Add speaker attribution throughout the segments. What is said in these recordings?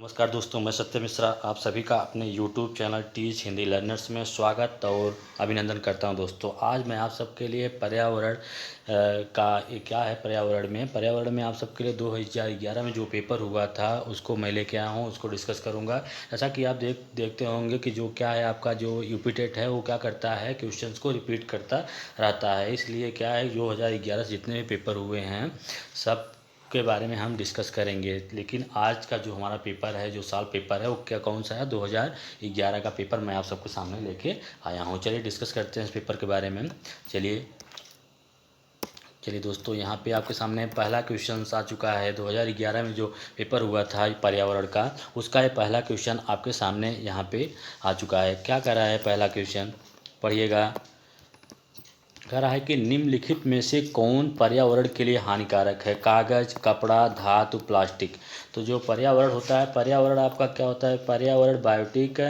Speaker 1: नमस्कार दोस्तों, मैं सत्य मिश्रा आप सभी का अपने YouTube channel teach Hindi learners में स्वागत और अभिनंदन करता हूं। दोस्तों, आज मैं आप सबके लिए पर्यावरण का ये क्या है पर्यावरण में आप सबके लिए 2011 में जो पेपर हुआ था उसको मैं लेके आया हूं, उसको डिस्कस करूंगा। जैसा कि आप देखते होंगे कि जो क्या है आपका जो यूपीटेट है वो क्या करता है, क्वेश्चंस को रिपीट करता रहता है। इसलिए क्या है 2011 से जितने भी पेपर हुए हैं सब के बारे में हम डिस्कस करेंगे। लेकिन आज का जो हमारा पेपर है, जो साल पेपर है, वो क्या कौन सा है 2011 का पेपर मैं आप सबके सामने लेके आया हूँ। चलिए डिस्कस करते हैं इस पेपर के बारे में। चलिए दोस्तों, यहाँ पे आपके सामने पहला क्वेश्चन आ चुका है। 2011 में जो पेपर हुआ था पर्यावरण का, उसका ये पहला क्वेश्चन आपके सामने यहाँ पे आ चुका है। क्या कर रहा है पहला क्वेश्चन, पढ़िएगा। कह रहा है कि निम्नलिखित में से कौन पर्यावरण के लिए हानिकारक है? कागज, कपड़ा, धातु, प्लास्टिक। तो जो पर्यावरण होता है, पर्यावरण आपका क्या होता है? पर्यावरण बायोटिक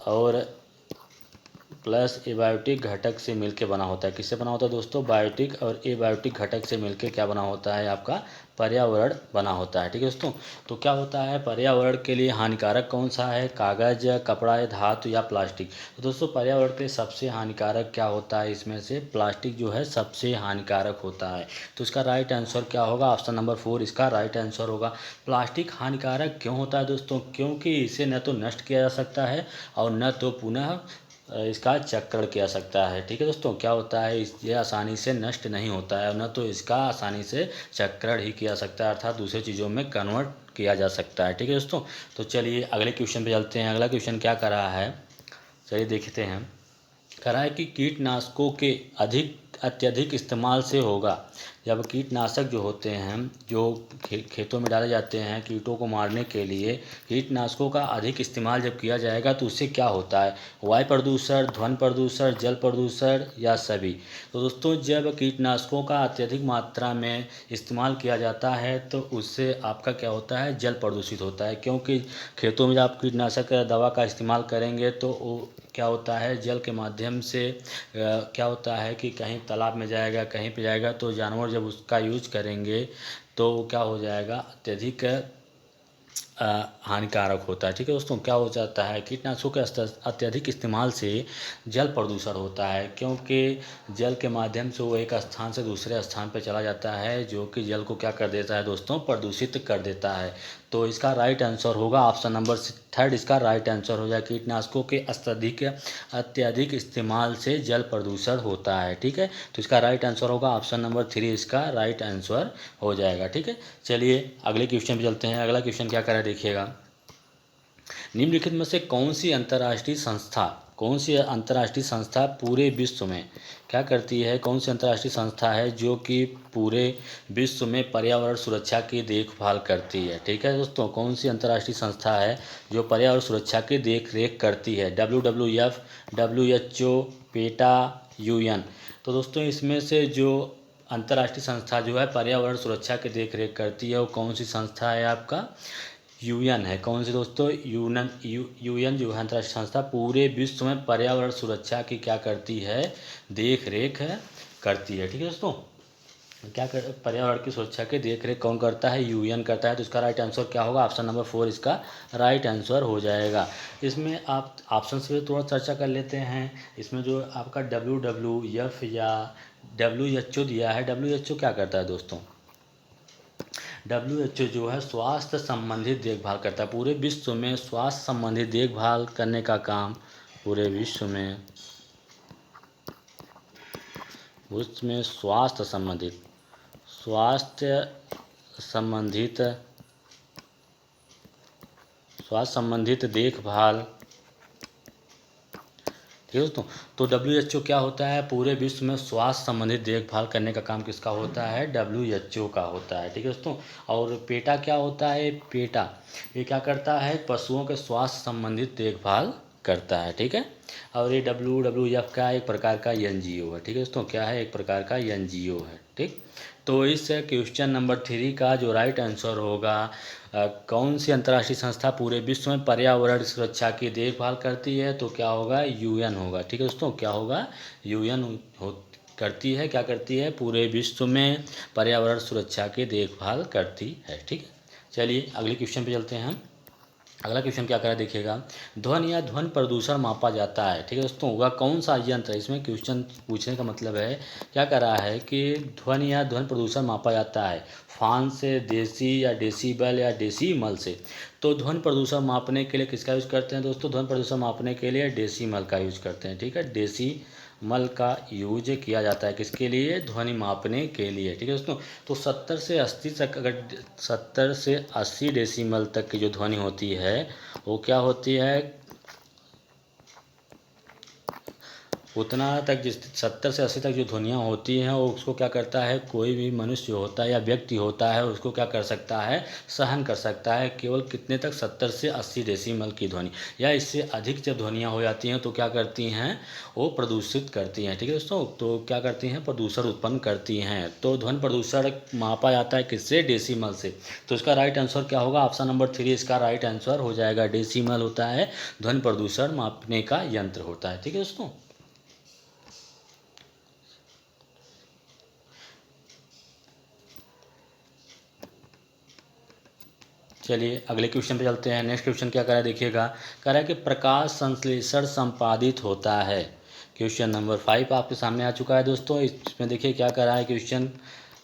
Speaker 1: और प्लस एबायोटिक घटक से मिलकर बना होता है। किससे बना होता है दोस्तों? बायोटिक और एबायोटिक घटक से मिलकर क्या बना होता है? आपका पर्यावरण बना होता है। ठीक है दोस्तों, तो क्या होता है पर्यावरण के लिए हानिकारक कौन सा है? कागज, कपड़ा, धातु या प्लास्टिक। तो दोस्तों, पर्यावरण के सबसे हानिकारक क्या होता है? इसमें से प्लास्टिक जो है सबसे हानिकारक होता है। तो इसका राइट आंसर क्या होगा? ऑप्शन नंबर 4 इसका राइट आंसर होगा। प्लास्टिक हानिकारक क्यों होता है दोस्तों? क्योंकि इसे न तो नष्ट किया जा सकता है और न तो पुनः इसका चक्रण किया सकता है। ठीक है दोस्तों, क्या होता है ये आसानी से नष्ट नहीं होता है, न तो इसका आसानी से चक्रण ही किया सकता है, अर्थात दूसरी चीज़ों में कन्वर्ट किया जा सकता है। ठीक है दोस्तों, तो चलिए अगले क्वेश्चन पे चलते हैं। अगला क्वेश्चन क्या कर रहा है, चलिए देखते हैं। कह रहा है कि कीटनाशकों के अत्यधिक इस्तेमाल से होगा। जब कीटनाशक जो होते हैं जो खेतों में डाले जाते हैं कीटों को मारने के लिए, कीटनाशकों का अधिक इस्तेमाल जब किया जाएगा तो उससे क्या होता है? वायु प्रदूषण, ध्वनि प्रदूषण, जल प्रदूषण या सभी। तो दोस्तों, जब कीटनाशकों का अत्यधिक मात्रा में इस्तेमाल किया जाता है तो उससे आपका क्या होता है? जल प्रदूषित होता है। क्योंकि खेतों में जब आप कीटनाशक दवा का इस्तेमाल करेंगे तो वो क्या होता है जल के माध्यम से क्या होता है कि कहीं तालाब में जाएगा, कहीं पे जाएगा, तो जानवर जब उसका यूज करेंगे तो क्या हो जाएगा? अत्यधिक हानिकारक होता है। ठीक है दोस्तों, क्या हो जाता है कीटनाशकों के अत्यधिक इस्तेमाल से जल प्रदूषण होता है। क्योंकि जल के माध्यम से वो एक स्थान से दूसरे स्थान पर चला जाता है, जो कि जल को क्या कर देता है दोस्तों? प्रदूषित कर देता है। तो इसका राइट आंसर होगा ऑप्शन नंबर 3 इसका राइट आंसर हो जाए। कीटनाशकों के अत्यधिक इस्तेमाल से जल प्रदूषण होता है। ठीक है, तो इसका राइट आंसर होगा ऑप्शन नंबर 3 इसका राइट आंसर हो जाएगा। ठीक है, चलिए अगले क्वेश्चन पे चलते हैं। अगला क्वेश्चन क्या कर रहा है देखिएगा। निम्नलिखित में से कौन सी अंतर्राष्ट्रीय संस्था पूरे विश्व में क्या करती है? कौन सी अंतर्राष्ट्रीय संस्था है जो कि पूरे विश्व में पर्यावरण सुरक्षा की देखभाल करती है? ठीक है दोस्तों, कौन सी अंतर्राष्ट्रीय संस्था है जो पर्यावरण सुरक्षा की देख रेख करती है? WWF, WHO, PETA, UN। तो दोस्तों, इसमें से जो अंतर्राष्ट्रीय संस्था जो है पर्यावरण सुरक्षा की देख रेख करती है वो कौन सी संस्था है? आपका UN है। कौन सी दोस्तों? UN जो है अंतर्राष्ट्रीय संस्था पूरे विश्व में पर्यावरण सुरक्षा की क्या करती है? देख रेख करती है। ठीक है दोस्तों, पर्यावरण की सुरक्षा की देख रेख कौन करता है? UN करता है। तो इसका राइट आंसर क्या होगा? ऑप्शन नंबर 4 इसका राइट आंसर हो जाएगा। इसमें आप ऑप्शन से थोड़ा चर्चा कर लेते हैं। इसमें जो आपका WWF या WHO दिया है, WHO क्या करता है दोस्तों? WHO जो है स्वास्थ्य संबंधित देखभाल करता है। पूरे विश्व में स्वास्थ्य संबंधित देखभाल करने का काम पूरे विश्व में स्वास्थ्य संबंधित देखभाल। ठीक है दोस्तों, तो WHO क्या होता है? पूरे विश्व में स्वास्थ्य संबंधित देखभाल करने का काम किसका होता है? WHO का होता है। ठीक है दोस्तों, और पेटा क्या होता है? पेटा ये क्या करता है? पशुओं के स्वास्थ्य संबंधित देखभाल करता है। ठीक है, और ये WWF का एक प्रकार का NGO है। ठीक है दोस्तों, क्या है? एक प्रकार का NGO है। ठीक, तो इस क्वेश्चन नंबर 3 का जो राइट आंसर होगा कौन सी अंतर्राष्ट्रीय संस्था पूरे विश्व में पर्यावरण सुरक्षा की देखभाल करती है? तो क्या होगा? UN होगा। ठीक है दोस्तों, क्या होगा? UN करती है। पूरे विश्व में पर्यावरण सुरक्षा की देखभाल करती है। ठीक है, चलिए अगले क्वेश्चन पे चलते हैं हम। अगला क्वेश्चन क्या करा देखिएगा, ध्वनि या ध्वनि प्रदूषण मापा जाता है। ठीक है दोस्तों, वह कौन सा यंत्र है। इसमें क्वेश्चन पूछने का मतलब है क्या कर रहा है कि ध्वनि या ध्वनि प्रदूषण मापा जाता है फान से, देसी या डेसीबल या डेसीमल से। तो ध्वनि प्रदूषण मापने के लिए किसका यूज़ करते हैं दोस्तों, ध्वनि प्रदूषण मापने के लिए डेसीमल का यूज़ करते हैं। ठीक है, डेसीमल का यूज किया जाता है किसके लिए, ध्वनि मापने के लिए। ठीक है दोस्तों, तो 70 से 80 तक, अगर 70 से 80 डेसीमल तक की जो ध्वनि होती है वो क्या होती है, उतना तक जिस 70 से 80 तक जो ध्वनियाँ होती हैं वो उसको क्या करता है, कोई भी मनुष्य होता है या व्यक्ति होता है उसको क्या कर सकता है, सहन कर सकता है। केवल कितने तक, 70 से 80 डेसीमल की ध्वनि, या इससे अधिक जब ध्वनियाँ हो जाती हैं तो क्या करती हैं, वो प्रदूषित करती हैं। ठीक है दोस्तों, तो क्या करती हैं, प्रदूषण उत्पन्न करती हैं। तो ध्वनि प्रदूषण मापा जाता है किससे, डेसीमल से। तो इसका राइट आंसर क्या होगा, ऑप्शन नंबर 3 इसका राइट आंसर हो जाएगा। डेसीमल होता है ध्वनि प्रदूषण मापने का यंत्र होता है। ठीक है दोस्तों, चलिए अगले क्वेश्चन पे चलते हैं। नेक्स्ट क्वेश्चन क्या कह रहा है देखिएगा, कह रहा है कि प्रकाश संश्लेषण संपादित होता है। क्वेश्चन नंबर 5 आपके सामने आ चुका है दोस्तों। इसमें देखिए क्या कह रहा है, क्वेश्चन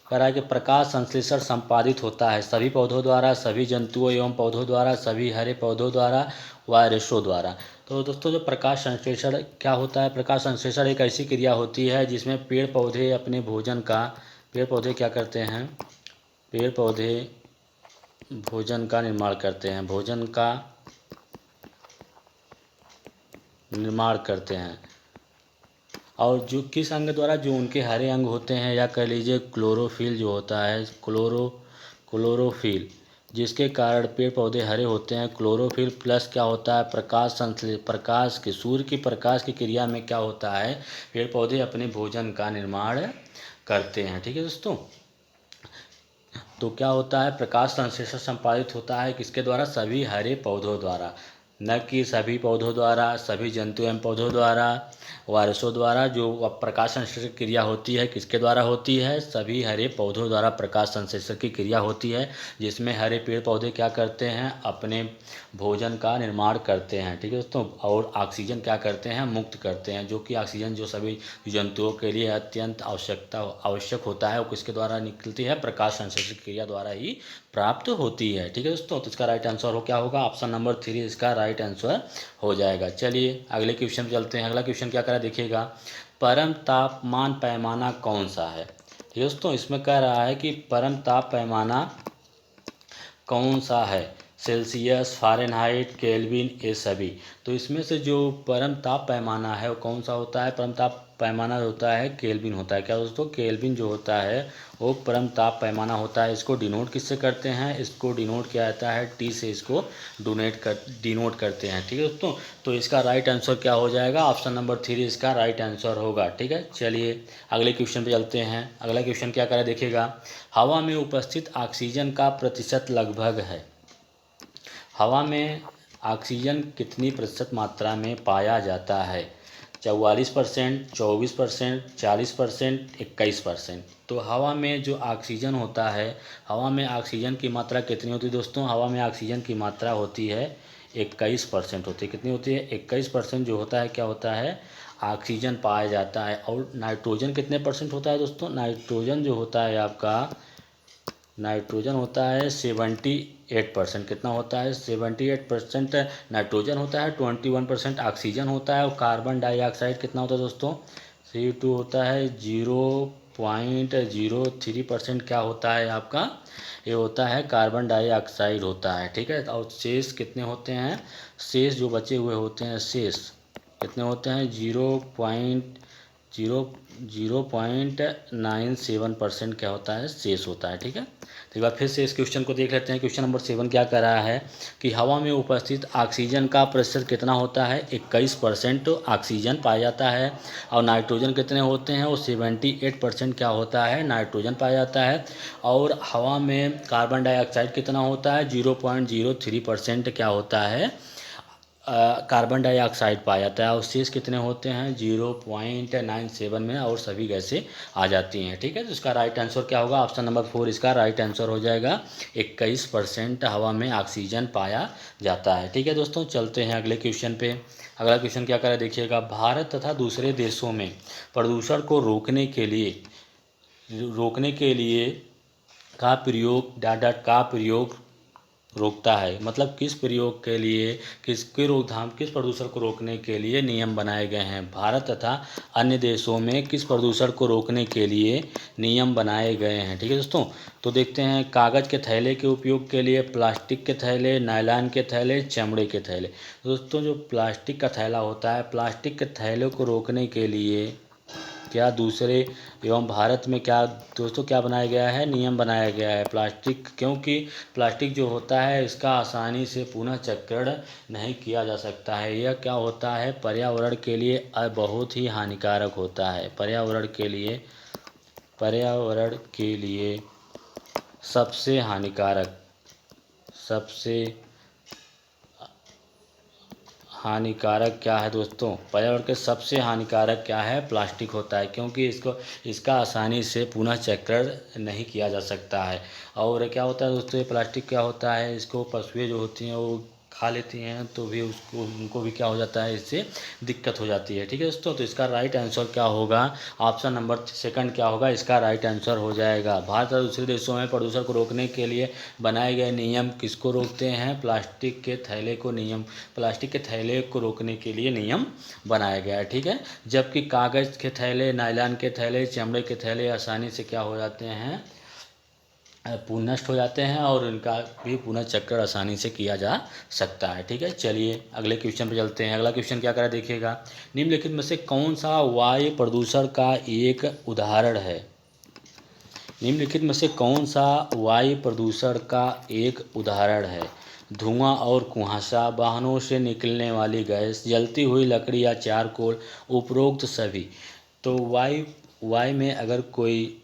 Speaker 1: कह रहा है कि प्रकाश संश्लेषण संपादित होता है सभी पौधों द्वारा, सभी जंतुओं एवं पौधों द्वारा, सभी हरे पौधों द्वारा, वायरसों द्वारा। तो दोस्तों जो प्रकाश संश्लेषण क्या होता है, प्रकाश संश्लेषण एक ऐसी क्रिया होती है जिसमें पेड़ पौधे अपने भोजन का, पेड़ पौधे क्या करते हैं, पेड़ पौधे भोजन का निर्माण करते हैं, भोजन का निर्माण करते हैं। और जो किस अंग द्वारा, जो उनके हरे अंग होते हैं, या कह लीजिए क्लोरोफिल जो होता है, क्लोरोफिल, जिसके कारण पेड़ पौधे हरे होते हैं। क्लोरोफिल प्लस क्या होता है, प्रकाश की, सूर्य की प्रकाश की क्रिया में क्या होता है, पेड़ पौधे अपने भोजन का निर्माण करते हैं। ठीक है दोस्तों, तो क्या होता है, प्रकाश संश्लेषण संपादित होता है किसके द्वारा, सभी हरे पौधों द्वारा, न कि सभी पौधों द्वारा, सभी जंतु एवं पौधों द्वारा, वायरसों द्वारा। जो प्रकाश संश्लेषण क्रिया होती है किसके द्वारा होती है, सभी हरे पौधों द्वारा प्रकाश संश्लेषण की क्रिया होती है, जिसमें हरे पेड़ पौधे क्या करते हैं, अपने भोजन का निर्माण करते हैं। ठीक है दोस्तों, और ऑक्सीजन क्या करते हैं, मुक्त करते हैं, जो कि ऑक्सीजन जो सभी जंतुओं के लिए अत्यंत आवश्यक होता है, वो किसके द्वारा निकलती है, प्रकाश संश्लेषण क्रिया द्वारा ही प्राप्त होती है। ठीक है दोस्तों, तो इसका राइट आंसर हो क्या होगा, ऑप्शन नंबर 3 इसका राइट आंसर हो जाएगा। चलिए अगले क्वेश्चन पे चलते हैं। अगला क्वेश्चन क्या करा देखिएगा, परम तापमान पैमाना कौन सा है। ठीक है दोस्तों, इसमें कह रहा है कि परम ताप पैमाना कौन सा है, सेल्सियस, फ़ारेनहाइट, केल्विन, ये सभी। तो इसमें से जो परम ताप पैमाना है वो कौन सा होता है, परम ताप पैमाना होता है केल्विन होता है। क्या दोस्तों, केल्विन जो होता है वो परम ताप पैमाना होता है। इसको डिनोट किससे करते हैं, इसको डिनोट किया जाता है टी से, इसको डिनोट करते हैं। ठीक है दोस्तों, तो इसका राइट आंसर क्या हो जाएगा, ऑप्शन नंबर 3 इसका राइट आंसर होगा। ठीक है, चलिए अगले क्वेश्चन पे चलते हैं। अगला क्वेश्चन क्या करें देखिएगा, हवा में उपस्थित ऑक्सीजन का प्रतिशत लगभग है। हवा में ऑक्सीजन कितनी प्रतिशत मात्रा में पाया जाता है, 44%, 24%, 40%, 21%। तो हवा में जो ऑक्सीजन होता है, हवा में ऑक्सीजन की मात्रा कितनी होती है दोस्तों, हवा में ऑक्सीजन की मात्रा होती है 21% होती है। कितनी होती है, 21% जो होता है, क्या होता है, ऑक्सीजन पाया जाता है। और नाइट्रोजन कितने परसेंट होता है दोस्तों, नाइट्रोजन जो होता है आपका, नाइट्रोजन होता है 78%। कितना होता है, 78% नाइट्रोजन होता है, 21% ऑक्सीजन होता है। और कार्बन डाइऑक्साइड कितना होता है दोस्तों, CO2 होता है 0.03%। क्या होता है आपका, ये होता है कार्बन डाइऑक्साइड होता है। ठीक है, और शेष कितने होते हैं, शेष जो बचे हुए होते हैं, शेष कितने होते हैं, 0.97% क्या होता है, शेष होता है। ठीक है, तो एक बार फिर से इस क्वेश्चन को देख लेते हैं। क्वेश्चन नंबर 7 क्या कर रहा है कि हवा में उपस्थित ऑक्सीजन का प्रतिशत कितना होता है, 21% ऑक्सीजन पाया जाता है। और नाइट्रोजन कितने होते हैं, वो 78% क्या होता है, नाइट्रोजन पाया जाता है। और हवा में कार्बन डाइऑक्साइड कितना होता है, 0.03% क्या होता है, कार्बन डाइऑक्साइड पाया जाता है। अवशेष कितने होते हैं 0.97 में, और सभी गैसें आ जाती हैं। ठीक है, तो इसका राइट आंसर क्या होगा, ऑप्शन नंबर 4 इसका राइट आंसर हो जाएगा। 21% हवा में ऑक्सीजन पाया जाता है। ठीक है दोस्तों, चलते हैं अगले क्वेश्चन पे। अगला क्वेश्चन क्या करें देखिएगा, भारत तथा दूसरे देशों में प्रदूषण को रोकने के लिए का प्रयोग डाटा का प्रयोग रोकता है। मतलब किस प्रयोग के लिए, किसकी रोकथाम, किस प्रदूषण को रोकने के लिए नियम बनाए गए हैं। भारत तथा अन्य देशों में किस प्रदूषण को रोकने के लिए नियम बनाए गए हैं। ठीक है दोस्तों, तो देखते हैं। कागज़ के थैले के उपयोग के लिए, प्लास्टिक के थैले, नायलॉन के थैले, चमड़े के थैले। दोस्तों जो प्लास्टिक का थैला होता है, प्लास्टिक के थैले को रोकने के लिए क्या दूसरे एवं भारत में क्या दोस्तों क्या बनाया गया है, नियम बनाया गया है प्लास्टिक, क्योंकि प्लास्टिक जो होता है इसका आसानी से पुनः चक्रण नहीं किया जा सकता है। यह क्या होता है, पर्यावरण के लिए बहुत ही हानिकारक होता है। पर्यावरण के लिए सबसे हानिकारक क्या है दोस्तों, पर्यावरण के सबसे हानिकारक क्या है, प्लास्टिक होता है, क्योंकि इसका आसानी से पुनः चक्रण नहीं किया जा सकता है। और क्या होता है दोस्तों, ये प्लास्टिक क्या होता है, इसको पशुएं जो होती हैं वो खा लेती हैं, तो भी उनको भी क्या हो जाता है, इससे दिक्कत हो जाती है। ठीक है दोस्तों, तो इसका राइट आंसर क्या होगा, ऑप्शन नंबर सेकंड क्या होगा, इसका राइट आंसर हो जाएगा। भारत और दूसरे देशों में प्रदूषण को रोकने के लिए बनाए गए नियम किसको रोकते हैं, प्लास्टिक के थैले को रोकने के लिए नियम बनाया गया है। ठीक है, जबकि कागज़ के थैले, नायलॉन के थैले, चमड़े के थैले आसानी से क्या हो जाते हैं, नष्ट हो जाते हैं, और इनका भी पुनः चक्र आसानी से किया जा सकता है। ठीक है, चलिए अगले क्वेश्चन पे चलते हैं। अगला क्वेश्चन क्या करा देखिएगा, निम्नलिखित में से कौन सा वायु प्रदूषण का एक उदाहरण है। निम्नलिखित में से कौन सा वायु प्रदूषण का एक उदाहरण है। धुआं और कुहासा, वाहनों से निकलने वाली गैस, जलती हुई लकड़ी या चारकोल, उपरोक्त सभी। तो वायु में अगर कोई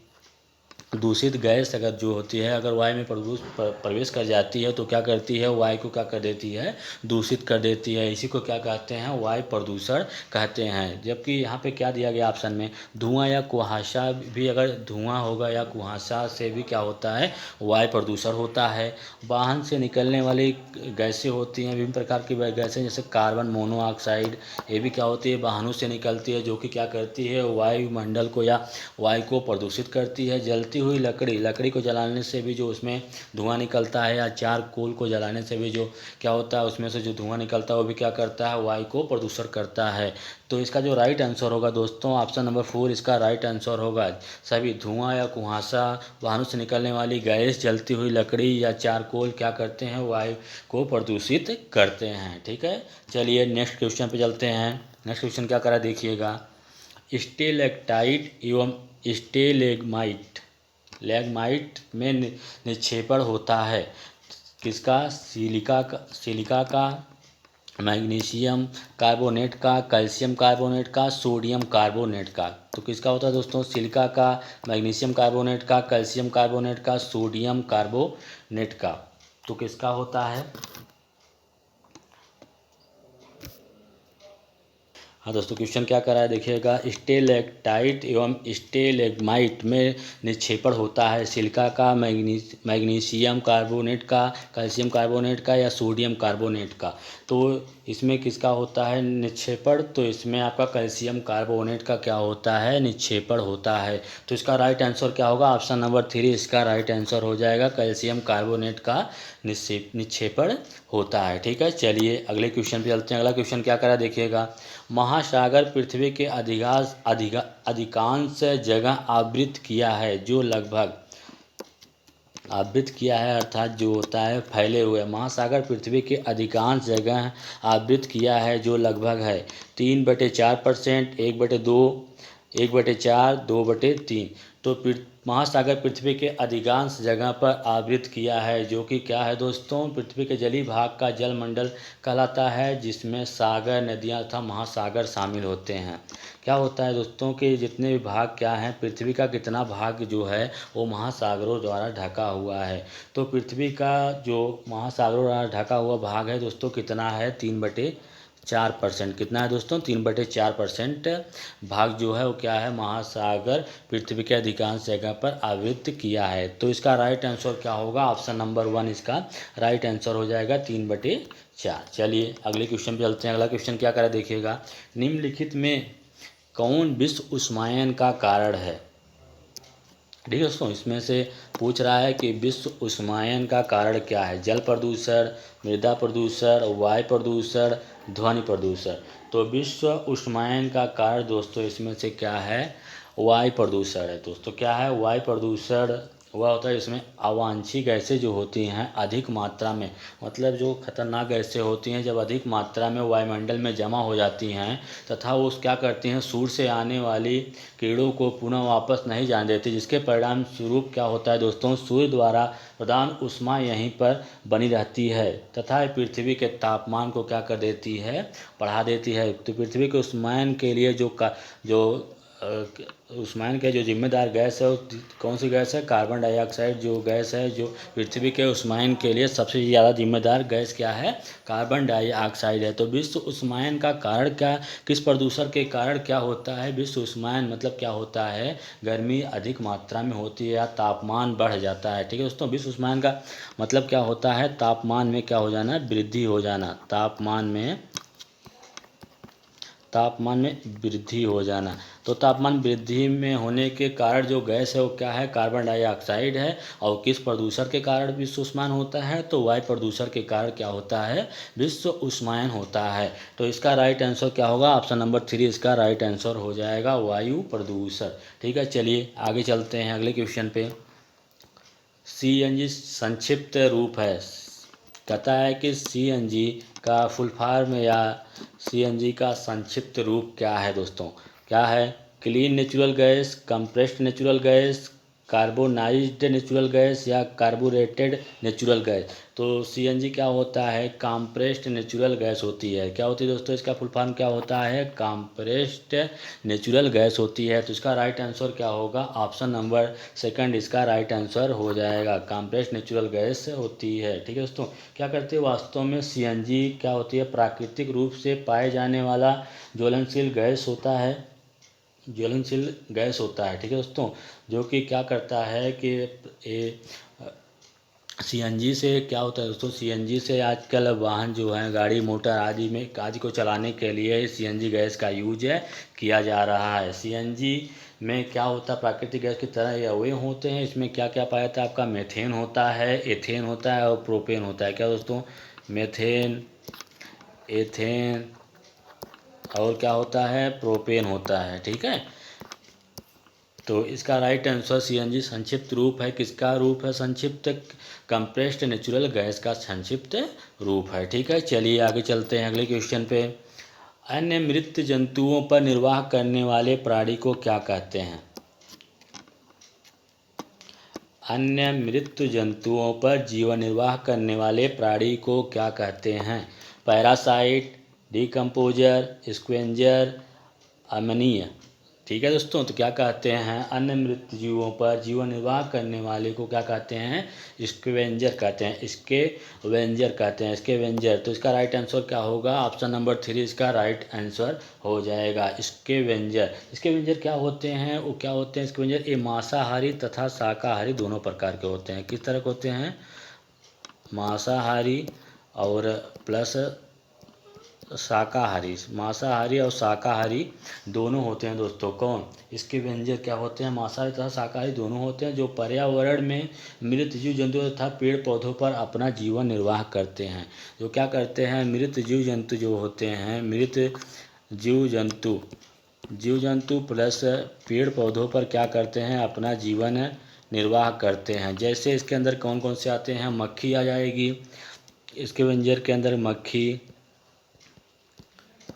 Speaker 1: दूषित गैस अगर जो होती है, अगर वायु में प्रवेश कर जाती है तो क्या करती है, वायु को क्या कर देती है, दूषित कर देती है। इसी को क्या कहते हैं, वायु प्रदूषण कहते हैं। जबकि यहाँ पे क्या दिया गया ऑप्शन में, धुआं या कुहासा भी, अगर धुआं होगा या कुहासा से भी क्या होता है, वायु प्रदूषण होता है। वाहन से निकलने वाली गैसें होती हैं, विभिन्न प्रकार की गैसें, जैसे कार्बन मोनोऑक्साइड, ये भी क्या होती है, वाहनों से निकलती है, जो कि क्या करती है, वायुमंडल को या वायु को प्रदूषित करती है। जलती हुई लकड़ी को जलाने से भी जो उसमें धुआं निकलता है, या चारकोल को जलाने से भी जो क्या होता है, उसमें से जो धुआं निकलता है वो भी क्या करता है, वायु को प्रदूषण करता है। तो इसका जो राइट आंसर होगा दोस्तों, ऑप्शन नंबर 4 इसका राइट आंसर होगा। सभी धुआं या कुहासा, वाहनों से निकलने वाली गैस, जलती हुई लकड़ी या चारकोल क्या करते हैं, वायु को प्रदूषित करते हैं। ठीक है, चलिए नेक्स्ट क्वेश्चन पे चलते हैं। नेक्स्ट क्वेश्चन क्या करा देखिएगा, स्टेलेक्टाइट एवं लैगमाइट में निक्षेपण होता है किसका, सिलिका का, मैग्नीशियम कार्बोनेट का, कैल्शियम कार्बोनेट का, सोडियम कार्बोनेट का। तो किसका होता है दोस्तों, सिलिका का, मैग्नीशियम कार्बोनेट का, कैल्शियम कार्बोनेट का, सोडियम कार्बोनेट का। तो किसका होता है, हाँ दोस्तों, क्वेश्चन क्या कर रहा है देखिएगा, स्टेलेक्टाइट एवं स्टेलेग्माइट में निक्षेपण होता है सिलिका का, मैग्नीशियम कार्बोनेट का, कैल्शियम कार्बोनेट का, या सोडियम कार्बोनेट का। तो इसमें किसका होता है निक्षेपण, तो इसमें आपका कैल्शियम कार्बोनेट का क्या होता है, निक्षेपण होता है। तो इसका राइट आंसर क्या होगा, ऑप्शन नंबर 3 इसका राइट आंसर हो जाएगा, कैल्शियम कार्बोनेट का निक्षेपण होता है। ठीक है, चलिए अगले क्वेश्चन पे चलते हैं। अगला क्वेश्चन क्या करा देखिएगा, महासागर पृथ्वी के अधिकांश जगह आवृत किया है, अर्थात जो होता है फैले हुए। महासागर पृथ्वी के अधिकांश जगह आवृत किया है, जो लगभग है 3/4%, 1/2, 1/4, 2/3। तो महासागर पृथ्वी के अधिकांश जगह पर आवृत किया है, जो कि क्या है दोस्तों, पृथ्वी के जलीय भाग का जलमंडल कहलाता है, जिसमें सागर, नदियाँ तथा महासागर शामिल होते हैं। क्या होता है दोस्तों कि जितने भी भाग क्या हैं, पृथ्वी का कितना भाग जो है वो महासागरों द्वारा ढका हुआ है। तो पृथ्वी का जो महासागरों द्वारा ढका हुआ भाग है दोस्तों कितना है, 3/4%। कितना है दोस्तों, 3/4% भाग जो है वो क्या है, महासागर पृथ्वी के अधिकांश जगह पर आवृत किया है। तो इसका राइट आंसर क्या होगा, ऑप्शन नंबर 1 इसका राइट आंसर हो जाएगा, 3/4। चलिए अगले क्वेश्चन पे चलते हैं। अगला क्वेश्चन क्या करा देखिएगा, निम्नलिखित में कौन विश्व उष्मायन का कारण है। ठीक है दोस्तों, इसमें से पूछ रहा है कि विश्व उष्मायन का कारण क्या है। जल प्रदूषण, मृदा प्रदूषण, वायु प्रदूषण, ध्वनि प्रदूषण। तो विश्व उष्मायन का कारण दोस्तों इसमें से क्या है, वायु प्रदूषण है दोस्तों। क्या है, वायु प्रदूषण वह होता है इसमें अवांछित गैसें जो होती हैं अधिक मात्रा में, मतलब जो खतरनाक गैसें होती हैं जब अधिक मात्रा में वायुमंडल में जमा हो जाती हैं तथा वो क्या करती हैं, सूर्य से आने वाली किरणों को पुनः वापस नहीं जाने देती, जिसके परिणाम स्वरूप क्या होता है दोस्तों, सूर्य द्वारा प्रदान ऊष्मा यहीं पर बनी रहती है तथा पृथ्वी के तापमान को क्या कर देती है, बढ़ा देती है। तो पृथ्वी के उष्मायन के लिए जो उष्मायन के जो जिम्मेदार गैस है वो कौन सी गैस है, कार्बन डाइऑक्साइड जो गैस है, जो पृथ्वी के उष्मायन के लिए सबसे ज़्यादा जिम्मेदार गैस क्या है, कार्बन डाइऑक्साइड है। तो विश्व उष्मायन का कारण क्या, किस प्रदूषण के कारण क्या होता है विश्व उष्मायन, मतलब क्या होता है, गर्मी अधिक मात्रा में होती है या तापमान बढ़ जाता है। ठीक है दोस्तों, विश्व उष्मायन का मतलब क्या होता है, तापमान में क्या हो जाना, वृद्धि हो जाना, तापमान में वृद्धि हो जाना। तो तापमान वृद्धि में होने के कारण जो गैस है वो क्या है, कार्बन डाइऑक्साइड है। और किस प्रदूषण के कारण विश्व उष्मायन होता है, तो वायु प्रदूषण के कारण क्या होता है, विश्व उष्मायन होता है। तो इसका राइट आंसर क्या होगा, ऑप्शन नंबर 3 इसका राइट आंसर हो जाएगा, वायु प्रदूषण। ठीक है, चलिए आगे चलते हैं अगले क्वेश्चन पे। CNG संक्षिप्त रूप है, कहता है कि CNG का फुल फॉर्म या CNG का संक्षिप्त रूप क्या है दोस्तों। क्या है, clean natural gas, compressed natural gas, carbonized natural gas या कार्बोरेटेड नेचुरल गैस। तो CNG क्या होता है, कंप्रेस्ड नेचुरल गैस होती है। क्या होती है दोस्तों, इसका फुल फॉर्म क्या होता है, कंप्रेस्ड नेचुरल गैस होती है। तो इसका राइट आंसर क्या होगा, ऑप्शन नंबर 2 इसका राइट आंसर हो जाएगा, कंप्रेस्ड नेचुरल गैस होती है। ठीक है दोस्तों, क्या करते हैं वास्तव में CNG क्या होती है, प्राकृतिक रूप से पाए जाने वाला ज्वलनशील गैस होता है, ज्वलनशील गैस होता है। ठीक है दोस्तों, जो कि क्या करता है कि CNG से क्या होता है दोस्तों, CNG से आजकल वाहन जो हैं, गाड़ी मोटर आदि को चलाने के लिए CNG गैस का यूज किया जा रहा है। CNG में क्या होता है, प्राकृतिक गैस की तरह ये अवयव होते हैं। इसमें क्या क्या पाया जाता है, आपका मेथेन होता है, एथेन होता है और प्रोपेन होता है। क्या दोस्तों, मेथेन, एथेन और क्या होता है, प्रोपेन होता है। ठीक है, तो इसका राइट आंसर CNG संक्षिप्त रूप है, किसका रूप है, संक्षिप्त, कंप्रेस्ड नेचुरल गैस का संक्षिप्त रूप है। ठीक है, चलिए आगे चलते हैं अगले क्वेश्चन पे। अन्य मृत जंतुओं पर निर्वाह करने वाले प्राणी को क्या कहते हैं। अन्य मृत जंतुओं पर जीवन निर्वाह करने वाले प्राणी को क्या कहते हैं, पैरासाइट, डिकम्पोजर, स्क्वेंजर, अमनीय। ठीक है दोस्तों, तो क्या कहते हैं, अन्य मृत जीवों पर जीवन निर्वाह करने वाले को क्या कहते हैं, स्क्वेंजर कहते हैं, स्केवेंजर कहते हैं, स्केवेंजर। तो इसका राइट आंसर क्या होगा, ऑप्शन नंबर 3 इसका राइट आंसर हो जाएगा, स्केवेंजर। स्केवेंजर क्या होते हैं, वो क्या होते हैं स्केवेंजर, ये मांसाहारी तथा शाकाहारी दोनों प्रकार के होते हैं। किस तरह के होते हैं, मांसाहारी और प्लस शाकाहारी, मांसाहारी और शाकाहारी दोनों होते हैं दोस्तों। कौन, इसके व्यंजन क्या होते हैं, मांसाहारी तथा शाकाहारी दोनों होते हैं, जो पर्यावरण में मृत जीव जंतु तथा पेड़ पौधों पर अपना जीवन निर्वाह करते हैं। जो क्या करते हैं, मृत जीव जंतु जो होते हैं, मृत जीव जंतु प्लस पेड़ पौधों पर क्या करते हैं, अपना जीवन निर्वाह करते हैं। जैसे इसके अंदर कौन कौन से आते हैं, मक्खी आ जाएगी, इसके व्यंजन के अंदर मक्खी,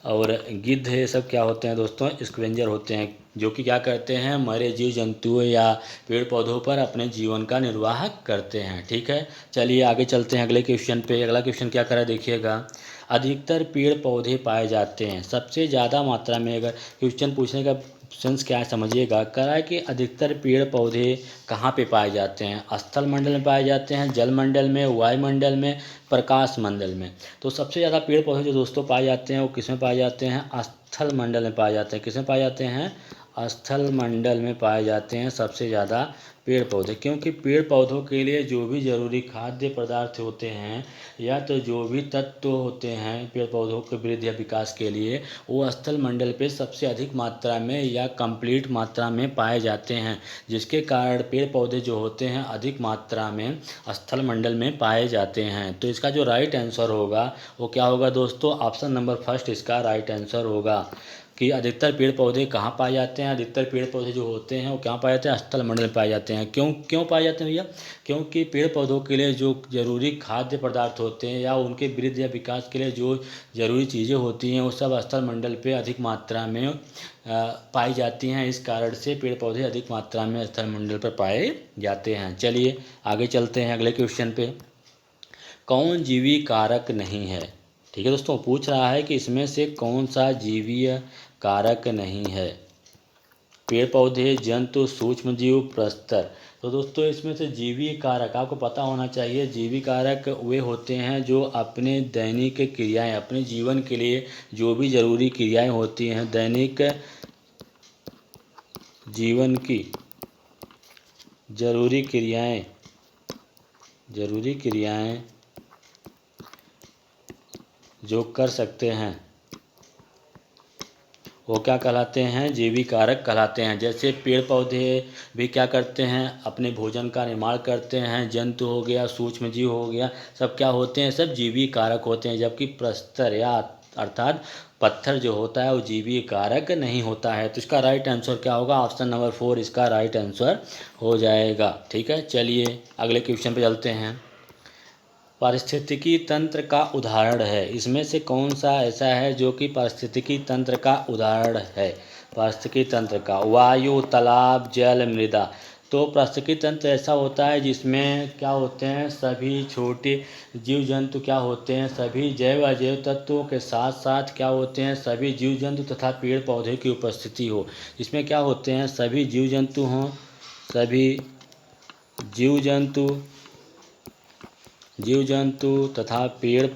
Speaker 1: और गिद्ध ये सब क्या होते हैं दोस्तों, स्कैवेंजर होते हैं, जो कि क्या करते हैं, मरे जीव जंतुओं या पेड़ पौधों पर अपने जीवन का निर्वाह करते हैं। ठीक है, चलिए आगे चलते हैं अगले क्वेश्चन पे। अगला क्वेश्चन क्या करा देखिएगा, अधिकतर पेड़ पौधे पाए जाते हैं सबसे ज़्यादा मात्रा में। अगर क्वेश्चन पूछने का सेंस क्या है समझिएगा, कह रहा है कि अधिकतर पेड़ पौधे कहाँ पे पाए जाते हैं, स्थल मंडल में पाए जाते हैं, जल मंडल में, वायुमंडल में, प्रकाश मंडल में। तो सबसे ज़्यादा पेड़ पौधे जो दोस्तों पाए जाते हैं वो किस में पाए जाते हैं, स्थल मंडल में पाए जाते हैं। किस में पाए जाते हैं, स्थल मंडल में पाए जाते हैं सबसे ज़्यादा पेड़ पौधे, क्योंकि पेड़ पौधों के लिए जो भी जरूरी खाद्य पदार्थ होते हैं या तो जो भी तत्व होते हैं पेड़ पौधों के वृद्धि या विकास के लिए, वो स्थल मंडल पे सबसे अधिक मात्रा में या कंप्लीट मात्रा में पाए जाते हैं, जिसके कारण पेड़ पौधे जो होते हैं अधिक मात्रा में स्थल मंडल में पाए जाते हैं। तो इसका जो राइट आंसर होगा वो क्या होगा दोस्तों, ऑप्शन नंबर फर्स्ट इसका राइट आंसर होगा कि अधिकतर पेड़ पौधे कहाँ पाए जाते हैं। अधिकतर पेड़ पौधे जो होते हैं वो कहाँ पाए जाते हैं, स्थल मंडल में पाए जाते हैं। क्यों क्यों पाए जाते हैं भैया, क्योंकि पेड़ पौधों के लिए जो जरूरी खाद्य पदार्थ होते हैं या उनके वृद्धि या विकास के लिए जो जरूरी चीज़ें होती हैं वो सब स्थल मंडल पे अधिक मात्रा में पाई जाती हैं। इस कारण से पेड़ पौधे अधिक मात्रा में स्थल मंडल पर पाए जाते हैं। चलिए आगे चलते हैं अगले क्वेश्चन पे। कौन जीवी कारक नहीं है। ठीक है दोस्तों, पूछ रहा है कि इसमें से कौन सा जीवीय कारक नहीं है, पेड़ पौधे, जंतु, सूक्ष्म जीव, प्रस्तर। तो दोस्तों इसमें से जीवी कारक आपको पता होना चाहिए। जीवी कारक वे होते हैं जो अपने दैनिक क्रियाएं, अपने जीवन के लिए जो भी जरूरी क्रियाएं होती हैं, दैनिक जीवन की जरूरी क्रियाएं जो कर सकते हैं वो क्या कहलाते हैं, जीवी कारक कहलाते हैं। जैसे पेड़ पौधे भी क्या करते हैं, अपने भोजन का निर्माण करते हैं। जंतु हो गया, सूक्ष्म जीव हो गया, सब क्या होते हैं, सब जीवी कारक होते हैं। जबकि प्रस्तर या अर्थात पत्थर जो होता है वो जीवी कारक नहीं होता है। तो इसका राइट आंसर क्या होगा, ऑप्शन नंबर 4 इसका राइट आंसर हो जाएगा। ठीक है, चलिए अगले क्वेश्चन पे चलते हैं। पारिस्थितिकी तंत्र का उदाहरण है, इसमें से कौन सा ऐसा है जो कि पारिस्थितिकी तंत्र का उदाहरण है। पारिस्थितिकी तंत्र का, वायु, तालाब, जल, मृदा। तो पारिस्थितिकी तंत्र ऐसा होता है जिसमें क्या होते हैं, सभी छोटे जीव जंतु क्या होते हैं, सभी जैव अजैव तत्वों के साथ साथ क्या होते हैं, सभी जीव जंतु तथा पेड़ पौधे की उपस्थिति हो। इसमें क्या होते हैं, सभी जीव जंतु हों, सभी जीव जंतु तथा पेड़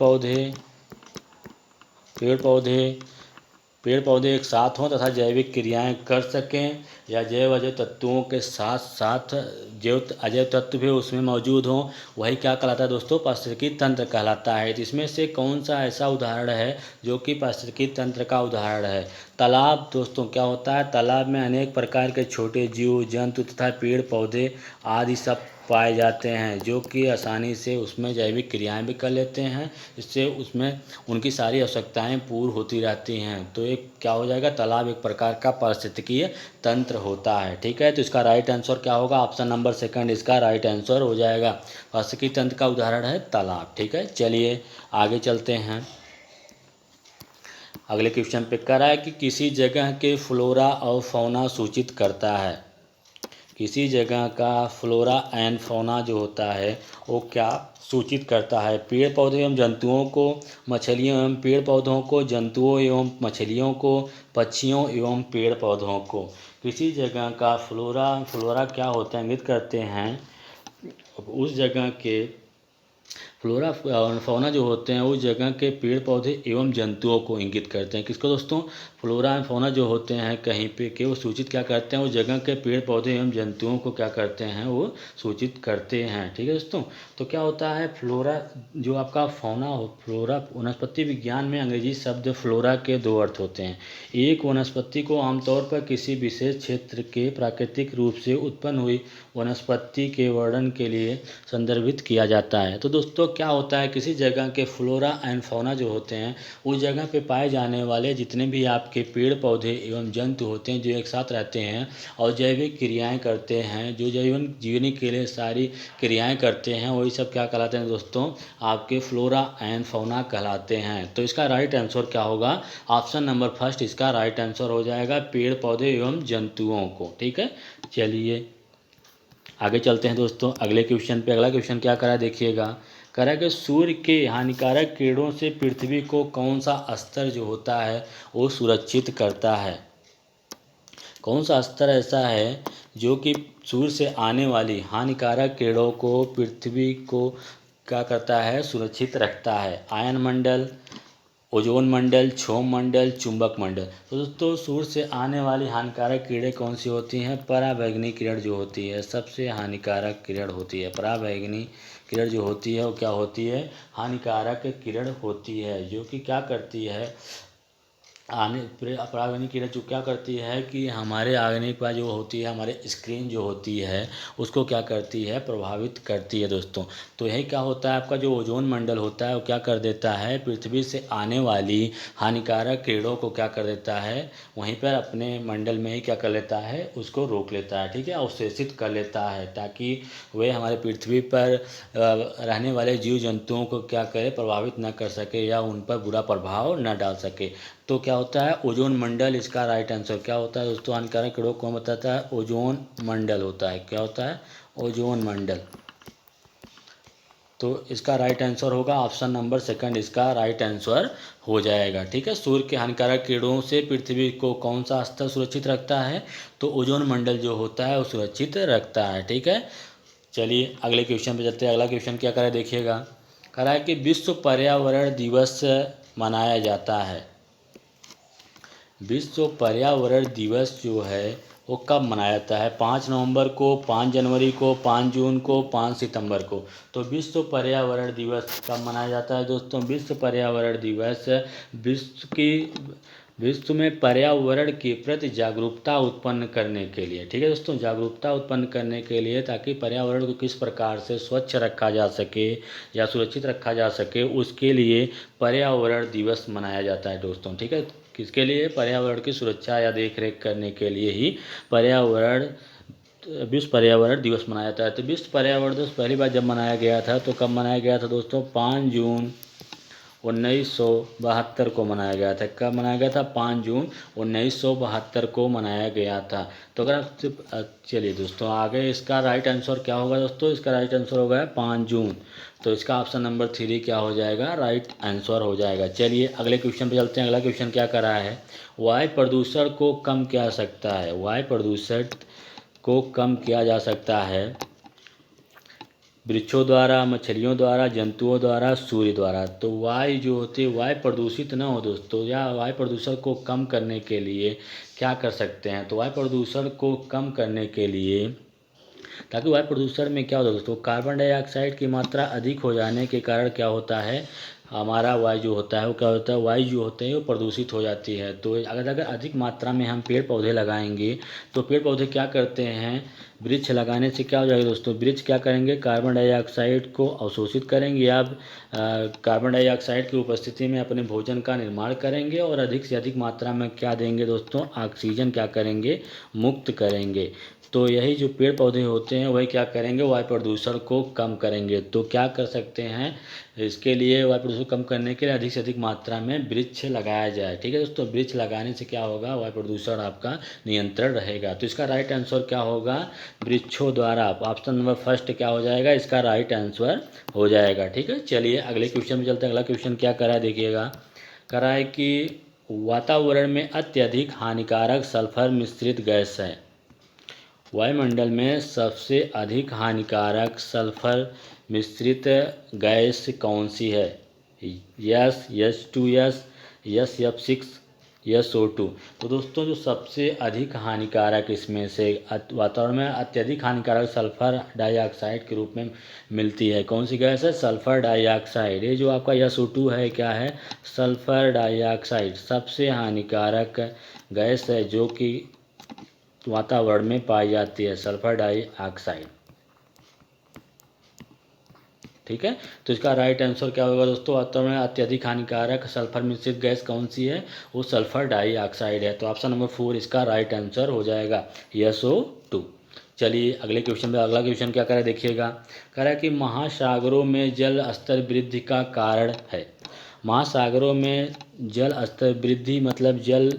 Speaker 1: पौधे एक साथ हों तथा जैविक क्रियाएं कर सकें, या जैव अजैव तत्वों के साथ साथ जैव अजैव तत्व भी उसमें मौजूद हों, वही क्या कहलाता है दोस्तों, पारिस्थितिकी तंत्र कहलाता है। तो इसमें से कौन सा ऐसा उदाहरण है जो कि पारिस्थितिकी तंत्र का उदाहरण है। तालाब दोस्तों क्या होता है, तालाब में अनेक प्रकार के छोटे जीव जंतु तथा पेड़ पौधे आदि सब पाए जाते हैं, जो कि आसानी से उसमें जैविक क्रियाएं भी कर लेते हैं, इससे उसमें उनकी सारी आवश्यकताएं पूर्ण होती रहती हैं। तो एक क्या हो जाएगा, तालाब एक प्रकार का पारिस्थितिकीय तंत्र होता है। ठीक है, तो इसका राइट आंसर क्या होगा, ऑप्शन नंबर सेकंड इसका राइट आंसर हो जाएगा। पारिस्थितिकीय तंत्र का उदाहरण है तालाब। ठीक है, चलिए आगे चलते हैं। अगले क्वेश्चन पे कह रहा है कि किसी जगह के फ्लोरा और फौना सूचित करता है। किसी जगह का फ्लोरा एंड फौना जो होता है वो क्या सूचित करता है, पेड़ पौधे एवं जंतुओं को, मछलियों एवं पेड़ पौधों को, जंतुओं एवं मछलियों को, पक्षियों एवं पेड़ पौधों को। किसी जगह का फ्लोरा क्या होता है, इंगित करते हैं उस जगह के फ्लोरा और फौना जो होते हैं उस जगह के पेड़ पौधे एवं जंतुओं को इंगित करते हैं। किसको दोस्तों, फ्लोरा एंड फौना जो होते हैं कहीं पे के वो सूचित क्या करते हैं, उस जगह के पेड़ पौधे एवं जंतुओं को क्या करते हैं, वो सूचित करते हैं। ठीक है दोस्तों, तो क्या होता है फ्लोरा जो आपका फौना हो, फ्लोरा वनस्पति विज्ञान में अंग्रेजी शब्द फ्लोरा के दो अर्थ होते हैं। एक, वनस्पति को आमतौर पर किसी विशेष क्षेत्र के प्राकृतिक रूप से उत्पन्न हुई वनस्पति के वर्णन के लिए संदर्भित किया जाता है। तो दोस्तों क्या होता है, किसी जगह के फ्लोरा एंड फौना जो होते हैं उस जगह पे पाए जाने वाले जितने भी आपके पेड़ पौधे एवं जंतु होते हैं जो एक साथ रहते हैं और जैविक क्रियाएं करते हैं, जो जीवन जीवनी के लिए सारी क्रियाएं करते हैं, वही सब क्या कहलाते हैं दोस्तों, आपके फ्लोरा एंड फौना कहलाते हैं। तो इसका राइट आंसर क्या होगा, ऑप्शन नंबर फर्स्ट इसका राइट आंसर हो जाएगा, पेड़ पौधे एवं जंतुओं को। ठीक है, चलिए आगे चलते हैं दोस्तों अगले क्वेश्चन पे। अगला क्वेश्चन क्या करा देखिएगा, करा कि सूर्य के हानिकारक किरणों से पृथ्वी को कौन सा स्तर जो होता है वो सुरक्षित करता है। कौन सा स्तर ऐसा है जो कि सूर्य से आने वाली हानिकारक किरणों को पृथ्वी को क्या करता है, सुरक्षित रखता है। आयन मंडल, ओजोन मंडल, क्षोभ मंडल, चुंबक मंडल। तो दोस्तों सूर्य से आने वाली हानिकारक किरणें कौन सी होती हैं, पराबैंगनी किरण जो होती है सबसे हानिकारक किरण होती है। पराबैंगनी किरण जो होती है वो क्या होती है, हानिकारक किरण होती है, जो कि क्या करती है, पराबैंगनी किरण जो क्या करती है कि हमारे आगे का जो होती है, हमारे स्क्रीन जो होती है उसको क्या करती है, प्रभावित करती है दोस्तों। तो यही क्या होता है, आपका जो ओजोन मंडल होता है वो क्या कर देता है, पृथ्वी से आने वाली हानिकारक किरणों को क्या कर देता है, वहीं पर अपने मंडल में ही क्या कर लेता है, उसको रोक लेता है। ठीक है, अवशोषित कर लेता है ताकि वे हमारे पृथ्वी पर रहने वाले जीव जंतुओं को क्या करे, प्रभावित न कर सके या उन पर बुरा प्रभाव न डाल सके। तो क्या होता है, ओजोन मंडल इसका राइट आंसर क्या होता है दोस्तों, हानिकारक किरणों को बताता है ओजोन मंडल होता है। क्या होता है, ओजोन मंडल। तो इसका राइट आंसर होगा ऑप्शन नंबर सेकंड, इसका राइट आंसर हो जाएगा। ठीक है, सूर्य के हानिकारक किरणों से पृथ्वी को कौन सा स्तर सुरक्षित रखता है, तो ओजोन मंडल जो होता है वो सुरक्षित रखता है। ठीक है, चलिए अगले क्वेश्चन पे चलते हैं। अगला क्वेश्चन क्या करा देखिएगा, करा है कि विश्व पर्यावरण दिवस मनाया जाता है। विश्व पर्यावरण दिवस जो है वो कब मनाया जाता है, 5 नवंबर को, 5 जनवरी को, 5 जून को, 5 सितंबर को। तो विश्व पर्यावरण दिवस कब मनाया जाता है दोस्तों, विश्व पर्यावरण दिवस विश्व में पर्यावरण के प्रति जागरूकता उत्पन्न करने के लिए। ठीक है दोस्तों, जागरूकता उत्पन्न करने के लिए, ताकि पर्यावरण को किस प्रकार से स्वच्छ रखा जा सके या सुरक्षित रखा जा सके, उसके लिए पर्यावरण दिवस मनाया जाता है दोस्तों। ठीक है, किसके लिए, पर्यावरण की सुरक्षा या देखरेख करने के लिए ही विश्व पर्यावरण दिवस मनाया जाता है। तो विश्व पर्यावरण दिवस पहली बार जब मनाया गया था तो कब मनाया गया था दोस्तों, 5 जून 1972 को मनाया गया था। कब मनाया गया था, 5 जून 1972 को मनाया गया था। तो अगर आप चलिए दोस्तों आगे इसका राइट आंसर क्या होगा दोस्तों, इसका राइट आंसर होगा 5 जून। तो इसका ऑप्शन नंबर 3 क्या हो जाएगा, राइट आंसर हो जाएगा। चलिए अगले क्वेश्चन पे चलते हैं। अगला क्वेश्चन क्या कर रहा है, वायु प्रदूषण को कम किया जा सकता है। वायु प्रदूषण को कम किया जा सकता है वृक्षों द्वारा, मछलियों द्वारा, जंतुओं द्वारा, सूर्य द्वारा। तो वायु जो होती है, वायु प्रदूषित न हो दोस्तों, या वायु प्रदूषण को कम करने के लिए क्या कर सकते हैं, तो वायु प्रदूषण को कम करने के लिए, ताकि वायु प्रदूषण में क्या होता है दोस्तों, कार्बन डाइऑक्साइड की मात्रा अधिक हो जाने के कारण क्या होता है, हमारा वायु जो होता है वो क्या होता है, वायु जो होते हैं वो प्रदूषित हो जाती है। तो अगर अधिक मात्रा में हम पेड़ पौधे लगाएंगे तो पेड़ पौधे क्या करते हैं, वृक्ष लगाने से क्या हो जाएगा दोस्तों, वृक्ष क्या करेंगे, कार्बन डाइऑक्साइड को अवशोषित करेंगे या कार्बन डाइऑक्साइड की उपस्थिति में अपने भोजन का निर्माण करेंगे और अधिक से अधिक मात्रा में क्या देंगे दोस्तों, ऑक्सीजन क्या करेंगे, मुक्त करेंगे। तो यही जो पेड़ पौधे होते हैं वही क्या करेंगे, वायु प्रदूषण को कम करेंगे। तो क्या कर सकते हैं, इसके लिए वायु प्रदूषण कम करने के लिए अधिक से अधिक मात्रा में वृक्ष लगाया जाए। ठीक है दोस्तों, वृक्ष लगाने से क्या होगा, वायु प्रदूषण आपका नियंत्रण रहेगा। तो इसका राइट आंसर क्या होगा, वृक्षों द्वारा। ऑप्शन नंबर फर्स्ट क्या हो जाएगा, इसका राइट आंसर हो जाएगा। ठीक है, चलिए अगले क्वेश्चन में चलते हैं। अगला क्वेश्चन क्या करा है देखिएगा, करा है कि वातावरण में अत्यधिक हानिकारक सल्फर मिश्रित गैस है। वायुमंडल में सबसे अधिक हानिकारक सल्फर मिश्रित गैस कौन सी है, यस H2S, SF6, SO2। तो दोस्तों जो सबसे अधिक हानिकारक इसमें से वातावरण में अत्यधिक हानिकारक सल्फर डाइऑक्साइड के रूप में मिलती है, कौन सी गैस है, सल्फर डाइऑक्साइड। ये जो आपका SO2 है क्या है, सल्फर डाइऑक्साइड सबसे हानिकारक गैस है जो कि वातावरण में पाई जाती है, सल्फर डाइऑक्साइड। ठीक है। तो इसका राइट आंसर क्या होगा दोस्तों, वातावरण में अत्यधिक हानिकारक सल्फर मिश्रित गैस कौन सी है, वो सल्फर डाइऑक्साइड है। तो ऑप्शन नंबर 4 इसका राइट आंसर हो जाएगा, SO2। चलिए अगले क्वेश्चन पे, अगला क्वेश्चन क्या कह रहा है देखिएगा। कह रहा है कि महासागरों में जल स्तर वृद्धि का कारण है। महासागरों में जल स्तर वृद्धि मतलब जल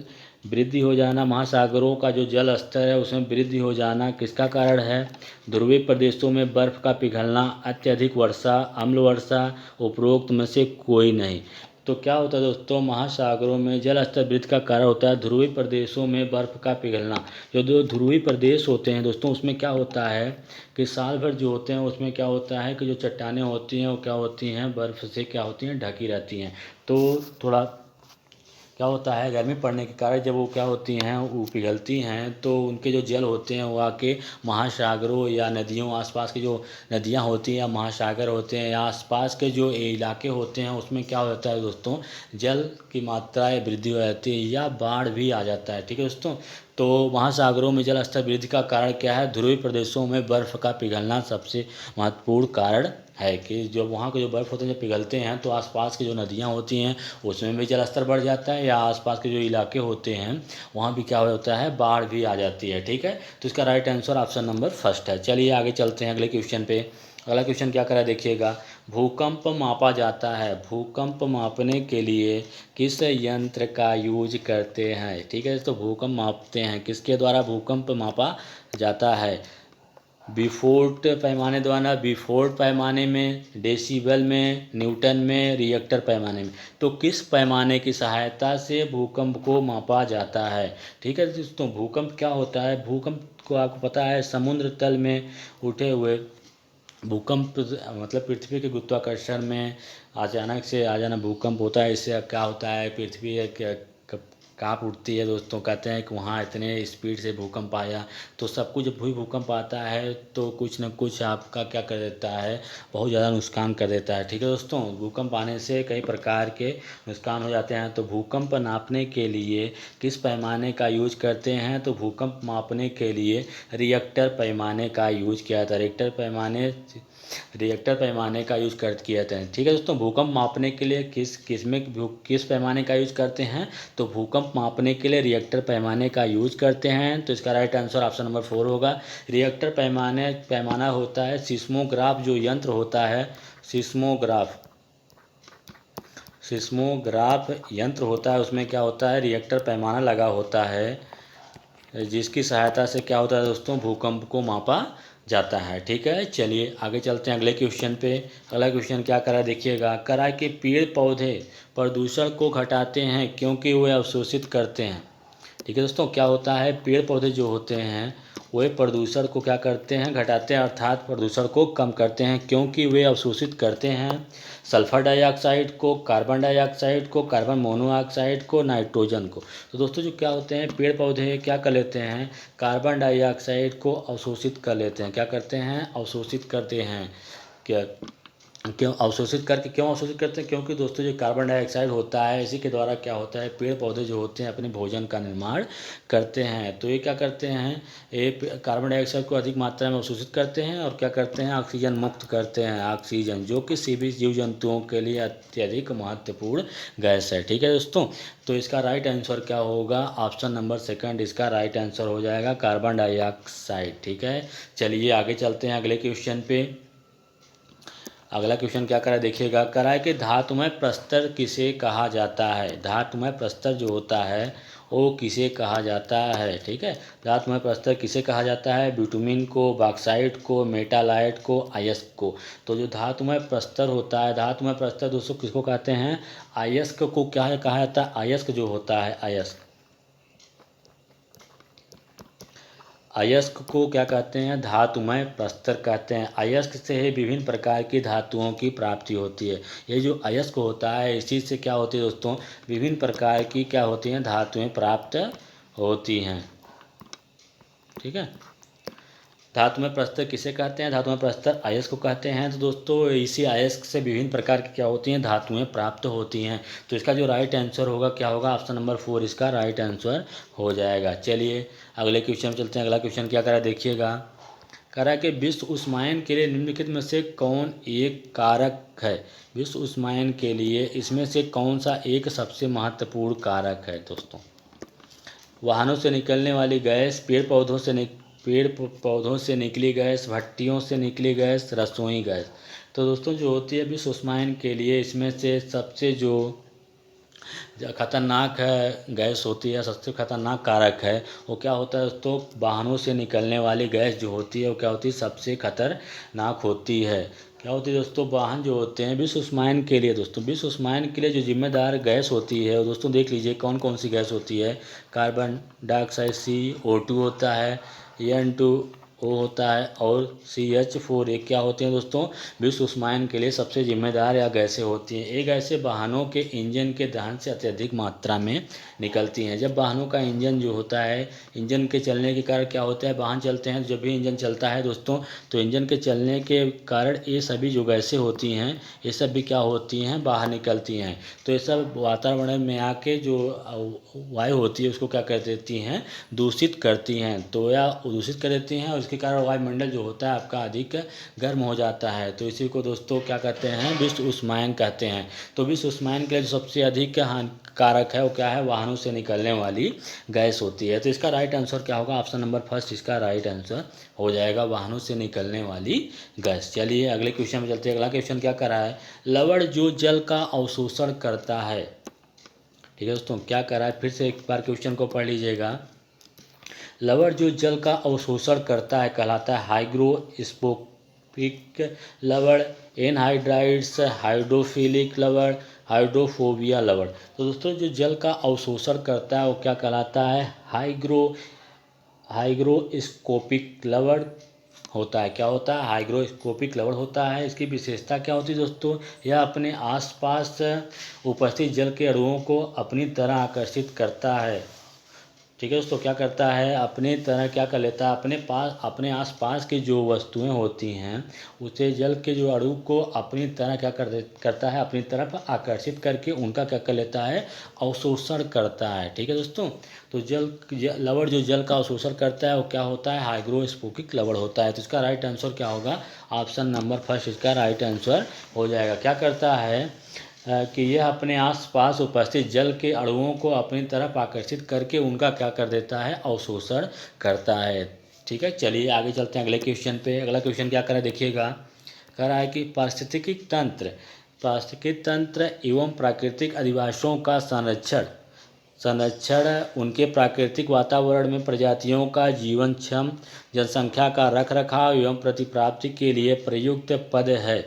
Speaker 1: वृद्धि हो जाना, महासागरों का जो जल स्तर है उसमें वृद्धि हो जाना किसका कारण है। ध्रुवीय प्रदेशों में बर्फ का पिघलना, अत्यधिक वर्षा, अम्ल वर्षा, उपरोक्त में से कोई नहीं। तो क्या होता है दोस्तों, महासागरों में जल स्तर वृद्धि का कारण होता है ध्रुवीय प्रदेशों में बर्फ का पिघलना। जो दो ध्रुवीय प्रदेश होते हैं दोस्तों, उसमें क्या होता है कि साल भर जो होते हैं उसमें क्या होता है कि जो चट्टानें होती हैं वो क्या होती हैं, बर्फ़ से क्या होती हैं, ढकी रहती हैं। तो थोड़ा क्या होता है, गर्मी पड़ने के कारण जब वो क्या होती हैं, वो पिघलती हैं, तो उनके जो जल होते हैं वो आके महासागरों या नदियों, आसपास की जो नदियाँ होती हैं या महासागर होते हैं या आसपास के जो इलाके होते हैं उसमें क्या होता है दोस्तों, जल की मात्राएँ वृद्धि हो जाती है या बाढ़ भी आ जाता है। ठीक है दोस्तों। तो महासागरों में जल स्तर वृद्धि का कारण क्या है, ध्रुवीय प्रदेशों में बर्फ़ का पिघलना सबसे महत्वपूर्ण कारण है कि जब वहाँ के जो बर्फ़ होते हैं जब पिघलते हैं तो आसपास की जो नदियाँ होती हैं उसमें भी जल स्तर बढ़ जाता है या आसपास के जो इलाके होते हैं वहाँ भी क्या होता है, बाढ़ भी आ जाती है। ठीक है। तो इसका right answer option number first है। चलिए आगे चलते हैं अगले क्वेश्चन पे। अगला क्वेश्चन क्या करा देखिएगा। भूकंप मापा जाता है, भूकंप मापने के लिए किस यंत्र का यूज करते हैं। ठीक है। तो भूकंप मापते हैं किसके द्वारा, भूकंप मापा जाता है बिफोर्ट पैमाने द्वारा, बिफोर्ट पैमाने में, डेसिबल में, न्यूटन में, रिएक्टर पैमाने में। तो किस पैमाने की सहायता से भूकंप को मापा जाता है। ठीक है दोस्तों। भूकंप क्या होता है, भूकंप को आपको पता है समुद्र तल में उठे हुए भूकंप मतलब पृथ्वी के गुरुत्वाकर्षण में अचानक से आ जाना भूकंप होता है। इससे क्या होता है, पृथ्वी कांप उठती है दोस्तों। कहते हैं कि वहाँ इतने स्पीड से भूकंप आया। तो सब कुछ जब भी भूकंप आता है तो कुछ न कुछ आपका क्या कर देता है, बहुत ज़्यादा नुकसान कर देता है। ठीक है दोस्तों। भूकंप आने से कई प्रकार के नुकसान हो जाते हैं। तो भूकंप नापने के लिए किस पैमाने का यूज करते हैं, तो भूकंप मापने के लिए रिएक्टर पैमाने का यूज किया जाता है। रिएक्टर पैमाने का यूज किया जाता है। ठीक है दोस्तों। भूकंप मापने के लिए किस पैमाने का यूज करते हैं, तो भूकंप मापने के लिए रिएक्टर पैमाने का यूज करते हैं। तो इसका राइट आंसर ऑप्शन नंबर 4 होगा। रिएक्टर पैमाना होता है सिस्मोग्राफ जो यंत्र होता है, सिस्मोग्राफ यंत्र होता है, उसमें क्या होता है, रिएक्टर पैमाना लगा होता है जिसकी सहायता से क्या होता है दोस्तों, भूकंप को मापा जाता है। ठीक है। चलिए आगे चलते हैं अगले क्वेश्चन पे। अगला क्वेश्चन क्या करा देखिएगा। करा कि पेड़ पौधे प्रदूषण को घटाते हैं क्योंकि वे अवशोषित करते हैं। ठीक है दोस्तों। क्या होता है, पेड़ पौधे जो होते हैं वे प्रदूषण को क्या करते हैं, घटाते हैं, अर्थात प्रदूषण को कम करते हैं क्योंकि वे अवशोषित करते हैं सल्फर डाइऑक्साइड को, कार्बन डाइऑक्साइड को, कार्बन मोनोऑक्साइड को, नाइट्रोजन को। तो दोस्तों जो क्या होते हैं, पेड़ पौधे क्या कर लेते हैं, कार्बन डाइऑक्साइड को अवशोषित कर लेते हैं। क्या करते हैं, अवशोषित करते हैं। क्या क्यों अवशोषित करते हैं, क्योंकि दोस्तों जो कार्बन डाइऑक्साइड होता है इसी के द्वारा क्या होता है, पेड़ पौधे जो होते हैं अपने भोजन का निर्माण करते हैं। तो ये क्या करते हैं, ये कार्बन डाइऑक्साइड को अधिक मात्रा में अवशोषित करते हैं और क्या करते हैं, ऑक्सीजन मुक्त करते हैं, ऑक्सीजन जो कि सभी जीव जंतुओं के लिए अत्यधिक महत्वपूर्ण गैस है। ठीक है दोस्तों। तो इसका राइट आंसर क्या होगा, ऑप्शन नंबर 2 इसका राइट आंसर हो जाएगा, कार्बन डाइऑक्साइड। ठीक है। चलिए आगे चलते हैं अगले क्वेश्चन पे। अगला क्वेश्चन क्या करा देखिएगा। करा है कि धातुमय प्रस्तर किसे कहा जाता है। धातुमय प्रस्तर जो होता है वो किसे कहा जाता है। ठीक है। धातुमय प्रस्तर किसे कहा जाता है, बिटुमिन को, बॉक्साइट को, मेटालाइट को, अयस्क को। तो जो धातुमय प्रस्तर होता है, धातुमय प्रस्तर दोस्तों किसको कहते हैं, अयस्क को क्या कहा जाता है, अयस्क जो होता है, अयस्क को क्या कहते हैं, धातुमय प्रस्तर कहते हैं। अयस्क से ही विभिन्न प्रकार की धातुओं की प्राप्ति होती है। ये जो अयस्क होता है इसी से क्या होती है दोस्तों, विभिन्न प्रकार की क्या होती हैं, धातुएं प्राप्त होती हैं। ठीक है। धातुमय प्रस्तर किसे कहते हैं, धातुमय प्रस्तर अयस्क को कहते हैं। तो दोस्तों इसी अयस्क से विभिन्न प्रकार की क्या होती हैं, धातुएं प्राप्त होती हैं। तो इसका जो राइट आंसर होगा क्या होगा, ऑप्शन नंबर 4 इसका राइट आंसर हो जाएगा। चलिए अगले क्वेश्चन चलते हैं। अगला क्वेश्चन क्या करा देखिएगा। कह रहा है कि विश्व उष्मायन के लिए निम्नलिखित में से कौन एक कारक है। विश्व उष्मायन के लिए इसमें से कौन सा एक सबसे महत्वपूर्ण कारक है दोस्तों। वाहनों से निकलने वाली गैस, पेड़ पौधों से निकली गैस, भट्टियों से निकली गैस, रसोई गैस। तो दोस्तों जो होती है विश्व उष्मायन के लिए इसमें से सबसे जो खतरनाक है गैस होती है, सबसे खतरनाक कारक है, वो क्या होता है दोस्तों, वाहनों से निकलने वाली गैस जो होती है वो क्या होती है, सबसे खतरनाक होती है। क्या होती है दोस्तों, वाहन जो होते हैं विश्व उष्मायन के लिए, दोस्तों विश्व उष्मायन के लिए जो जिम्मेदार गैस होती है दोस्तों देख लीजिए कौन कौन सी गैस होती है। कार्बन डाइऑक्साइड CO2 होता है, N2O होता है और CH4 एक क्या होते हैं दोस्तों, विश्व उष्मायन के लिए सबसे जिम्मेदार या गैसें होती हैं। ये गैसें वाहनों के इंजन के दहन से अत्यधिक मात्रा में निकलती हैं। जब वाहनों का इंजन जो होता है, इंजन के चलने के कारण क्या होता है, वाहन चलते हैं, जब भी इंजन चलता है दोस्तों तो इंजन के चलने के कारण ये सभी जो गैसें होती हैं ये सब भी क्या होती हैं, बाहर निकलती हैं। तो ये सब वातावरण में आके जो वायु होती है उसको क्या कर देती हैं, दूषित करती हैं। तो या दूषित कर देती हैं और इसके कारण वायुमंडल जो होता है आपका अधिक गर्म हो जाता है। तो इसी को दोस्तों क्या कहते हैं, विश्व उष्मायन कहते हैं। तो विश्व उष्मायन के लिए जो सबसे अधिक हानिकारक है वो क्या है, वाहनों से निकलने वाली गैस होती है। तो इसका राइट आंसर क्या होगा, ऑप्शन नंबर फर्स्ट इसका राइट आंसर हो जाएगा, वाहनों से निकलने वाली गैस। चलिए अगले क्वेश्चन में चलते हैं। अगला क्वेश्चन क्या कर रहा है, लवण जो जल का अवशोषण करता है। ठीक है दोस्तों, क्या कर रहा है, फिर से एक बार क्वेश्चन को पढ़ लीजिएगा। लवण जो जल का अवशोषण करता है कहलाता है हाइग्रोस्कोपिक लवण, एनहाइड्राइड्स, हाइड्रोफिलिक लवण, हाइड्रोफोबिया लवण। तो दोस्तों जो जल का अवशोषण करता है वो क्या कहलाता है, हाइग्रोस्कोपिक लवण होता है। क्या होता है, हाइग्रोस्कोपिक लवण होता है। इसकी विशेषता क्या होती है दोस्तों, यह अपने आसपास उपस्थित जल के अणुओं को अपनी तरह आकर्षित करता है। ठीक है दोस्तों, क्या करता है, अपने तरह क्या कर लेता है, अपने आसपास की जो वस्तुएं होती हैं उसे जल के जो अणु को अपनी तरह क्या करता है, अपनी तरफ आकर्षित करके उनका क्या कर लेता है, अवशोषण करता है। ठीक है दोस्तों, तो लवण जो जल का अवशोषण करता है वो क्या होता है, हाइग्रोस्कोपिक लवण होता है। तो इसका राइट आंसर क्या होगा, ऑप्शन नंबर फर्स्ट इसका राइट आंसर हो जाएगा। क्या करता है कि यह अपने आसपास उपस्थित जल के अणुओं को अपनी तरफ आकर्षित करके उनका क्या कर देता है, अवशोषण करता है। ठीक है, चलिए आगे चलते हैं अगले क्वेश्चन पे। अगला क्वेश्चन क्या कर रहा है देखिएगा, कह रहा है कि पारिस्थितिकी तंत्र एवं प्राकृतिक अधिवासों का संरक्षण उनके प्राकृतिक वातावरण में प्रजातियों का जीवनक्षम जनसंख्या का रखरखाव एवं प्रतिप्राप्ति के लिए प्रयुक्त पद है।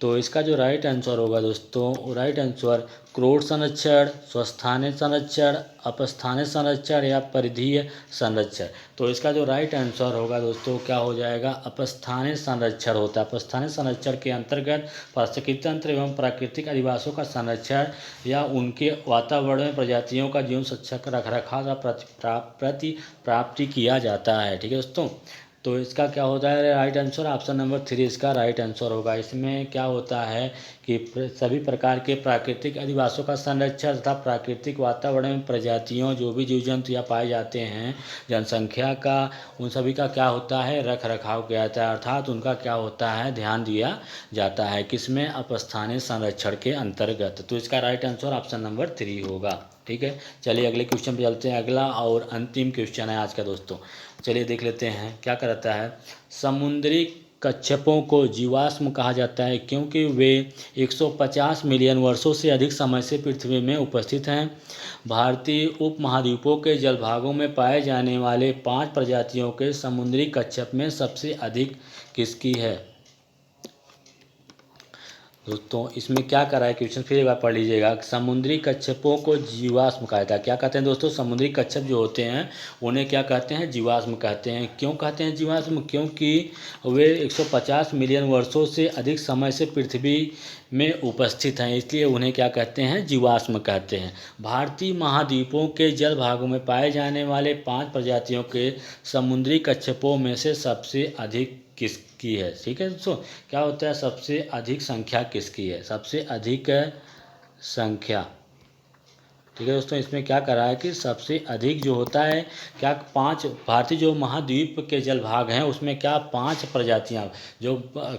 Speaker 1: तो इसका जो राइट आंसर होगा दोस्तों, राइट आंसर क्रोड संरक्षण, स्वस्थानीय संरक्षण, अपस्थानीय संरक्षण या परिधीय संरक्षण। तो इसका जो राइट आंसर होगा दोस्तों क्या हो जाएगा, अपस्थानीय संरक्षण होता है। अपस्थानीय संरक्षण के अंतर्गत पारिस्थितिकी तंत्र एवं प्राकृतिक अधिवासों का संरक्षण या उनके वातावरण में प्रजातियों का जीवन सुरक्षा रखरखाव का प्राप्ति किया जाता है। ठीक है दोस्तों, तो इसका क्या होता है राइट आंसर, ऑप्शन नंबर 3 इसका राइट आंसर होगा। इसमें क्या होता है कि सभी प्रकार के प्राकृतिक अधिवासों का संरक्षण तथा प्राकृतिक वातावरण में प्रजातियों जो भी जीव जंतु या पाए जाते हैं जनसंख्या का, उन सभी का क्या होता है, रख रखाव किया जाता है, अर्थात उनका क्या होता है, ध्यान दिया जाता है। किसमें, अपस्थानीय संरक्षण के अंतर्गत। तो इसका राइट आंसर ऑप्शन नंबर 3 होगा। ठीक है, चलिए अगले क्वेश्चन पे चलते हैं। अगला और अंतिम क्वेश्चन है आज का दोस्तों, चलिए देख लेते हैं क्या कहता है। समुद्री कच्छपों को जीवाश्म कहा जाता है क्योंकि वे 150 मिलियन वर्षों से अधिक समय से पृथ्वी में उपस्थित हैं। भारतीय उपमहाद्वीपों के जलभागों में पाए जाने वाले 5 प्रजातियों के समुद्री कच्छप में सबसे अधिक किसकी है। दोस्तों इसमें क्या करा है क्वेश्चन, फिर एक बार पढ़ लीजिएगा। समुद्री कच्छपों को जीवाश्म कहा जाता है। क्या कहते हैं दोस्तों, समुद्री कच्छप जो होते हैं उन्हें क्या कहते हैं, जीवाश्म कहते हैं। क्यों कहते हैं जीवाश्म, क्योंकि वे 150 मिलियन वर्षों से अधिक समय से पृथ्वी में उपस्थित हैं, इसलिए उन्हें क्या कहते हैं, जीवाश्म कहते हैं। भारतीय महाद्वीपों के जल भागों में पाए जाने वाले 5 प्रजातियों के समुद्री कच्छपों में से सबसे अधिक किसकी है। ठीक है दोस्तों, क्या होता है, सबसे अधिक संख्या किसकी है, सबसे अधिक संख्या। ठीक है दोस्तों, इसमें क्या करा है कि सबसे अधिक जो होता है क्या 5 भारतीय जो महाद्वीप के जल भाग हैं उसमें क्या 5 प्रजातियां जो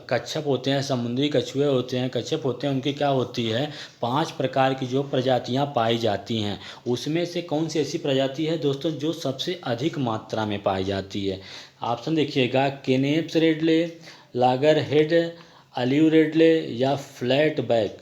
Speaker 1: कच्छप होते हैं, समुद्री कछुए होते हैं, कच्छप होते हैं, उनकी क्या होती है 5 प्रकार की जो प्रजातियां पाई जाती हैं। उसमें से कौन सी ऐसी प्रजाति है दोस्तों जो सबसे अधिक मात्रा में पाई जाती है? ऑप्शन देखिएगा, केनेप्स रेडले, लागर हेड, अलिव रेडले या फ्लैट बैक।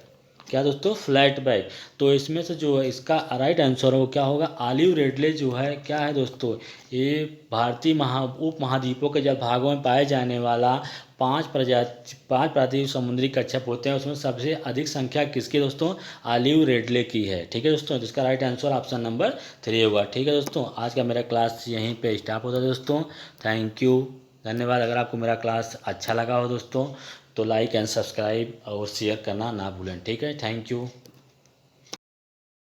Speaker 1: क्या दोस्तों? Flat back. तो इसमें से जो है इसका राइट आंसर है वो क्या होगा? ऑलिव रेडले जो है क्या है दोस्तों, ये भारतीय उप महाद्वीपों के जल भागों में पाए जाने वाला 5 प्रजाति समुद्री कच्छप होते हैं, उसमें सबसे अधिक संख्या किसकी दोस्तों? ऑलिव रेडले की है। ठीक है दोस्तों, जिसका राइट आंसर ऑप्शन नंबर 3 होगा। ठीक है दोस्तों, आज का मेरा क्लास यहीं पे स्टॉप होता है दोस्तों। थैंक यू, धन्यवाद। अगर आपको मेरा क्लास अच्छा लगा हो दोस्तों तो लाइक एंड सब्सक्राइब और शेयर करना ना भूलें। ठीक है, थैंक यू।